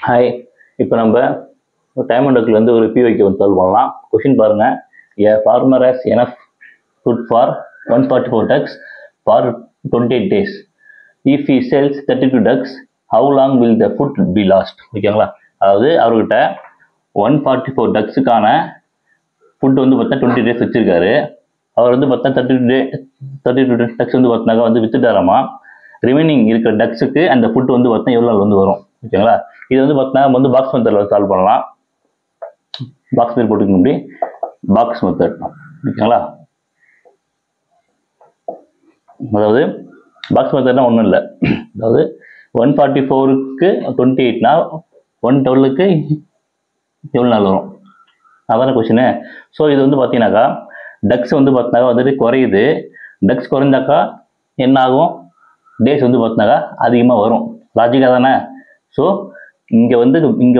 Hi, இப்போ நம்ம time and வந்து ஒரு பிஒய்க்கு வந்து சால்வ் பண்ணலாம். கொஷின் பாருங்க. A farmer has enough food for 144 ducks for 28 days. If he sells 32 ducks, how long will the food be lost? ஓகேங்களா? அதாவது அவர்கிட்ட 144 டக்ஸுக்கான ஃபுட் வந்து பார்த்தா 20 days வச்சிருக்காரு. அவர் வந்து பார்த்தா 32 டக்ஸ் வந்து பார்த்தினாக்கா வந்து வித்துட்டாராமா. ரிமைனிங் இருக்கிற டக்ஸுக்கு அந்த ஃபுட் வந்து பார்த்தா எவ்வளோ நாள் வந்து வரும். ஓகேங்களா? இது வந்து பார்த்தீங்கன்னா நம்ம வந்து பாக்ஸ் மெத்தடில் சால்வ் பண்ணலாம். பாக்ஸ் பேர் போட்டுக்க முடியும், பாக்ஸ் மெத்தட். ஓகேங்களா? அதாவது பாக்ஸ் மெத்தட்னா ஒன்றும் இல்லை. அதாவது 144க்கு 28னா 112க்கு எவ்வளோ நாள் வரும், அதான கொஸ்டின். ஸோ இது வந்து பார்த்தீங்கன்னாக்கா டக்ஸ் வந்து பார்த்தினாக்கா வந்துட்டு குறையுது. டக்ஸ் குறைஞ்சாக்கா என்ன ஆகும், டேஸ் வந்து பார்த்தினாக்கா அதிகமாக வரும். லாஜிக்காக தானே. ஸோ இங்கே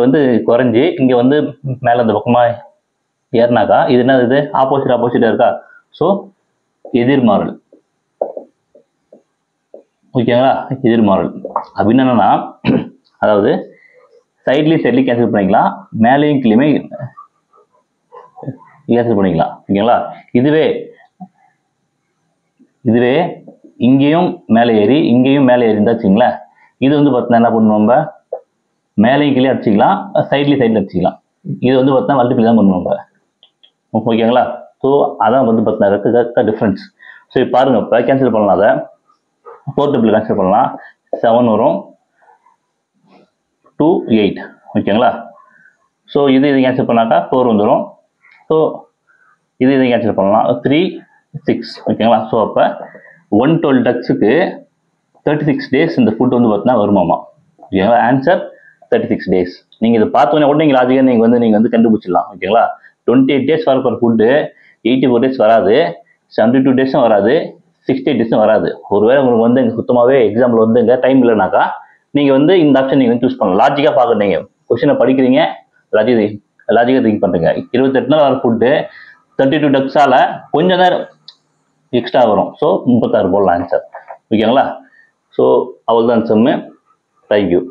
வந்து குறைஞ்சி இங்கே வந்து மேலே அந்த பக்கமாக ஏறினாக்கா இது என்ன, இது ஆப்போசிட்டாக இருக்கா. ஸோ எதிர்மாறல். ஓகேங்களா? எதிர்மாறல் அப்படின்னு என்னன்னா, அதாவது சைட்லேயும் கேன்சல் பண்ணிக்கலாம், மேலேயும் கீழே கேன்சல் பண்ணிக்கலாம். ஓகேங்களா? இதுவே இங்கேயும் மேலே ஏறி இங்கேயும் மேலே ஏறி இருந்தா வச்சுங்களேன், இது வந்து பார்த்தீங்கன்னா என்ன பண்ணுவோம், நம்ம மேலேயும் கீழே அடிச்சிக்கலாம், சைடில் அடிச்சிக்கலாம். இது வந்து பார்த்தா மல்டிபிள் தான் பண்ணுவோம் நம்ம. ஓகேங்களா? ஸோ அதான் வந்து பார்த்தீங்கன்னா டிஃப்ரென்ஸ். ஸோ இப்போ பாருங்க, இப்போ கேன்சல் பண்ணலாம். அதை 4 டேபிள் கேன்சல் பண்ணலாம். 7 வரும், 2 8. ஓகேங்களா? ஸோ இது கேன்சல் பண்ணாக்கா 4 வந்துடும். ஸோ இது கேன்சல் பண்ணலாம், 3 6. ஓகேங்களா? ஸோ அப்போ 112 டக்ஸுக்கு 36 டேஸ் இந்த ஃபுட் வந்து பார்த்தீங்கன்னா வருமாமா. ஓகேங்களா? Answer 36 days. நீங்கள் இதை பார்த்தோன்னே உடனே நீங்கள் லாஜிக்காக நீங்கள் வந்து கண்டுபிடிச்சிடலாம். ஓகேங்களா? 28 டேஸ் வர போகிற ஃபுட்டு 84 டேஸ் வராது, 72 டேஸும் வராது, 68 டேஸும் வராது. ஒருவேளை உங்களுக்கு வந்து இங்கே சுத்தமாகவே எக்ஸாம்பிள் வந்து இங்கே டைம் இல்லைனாக்கா நீங்கள் வந்து இந்த ஆப்ஷன் நீங்கள் சூஸ் பண்ணலாம். லாஜிக்காக பார்க்குறீங்க, கொஸ்டினை படிக்கிறீங்க, லாஜிக்காக திங்க் பண்ணுறீங்க. 28 நாள் வர ஃபுட்டு 32 டக்ஸால் கொஞ்சம் நேரம் எக்ஸ்ட்ரா வரும். ஸோ 36 போடலாம் ஆன்சர். ஓகேங்களா? ஸோ அவ்வளோதான் செம்மு. தேங்க்யூ.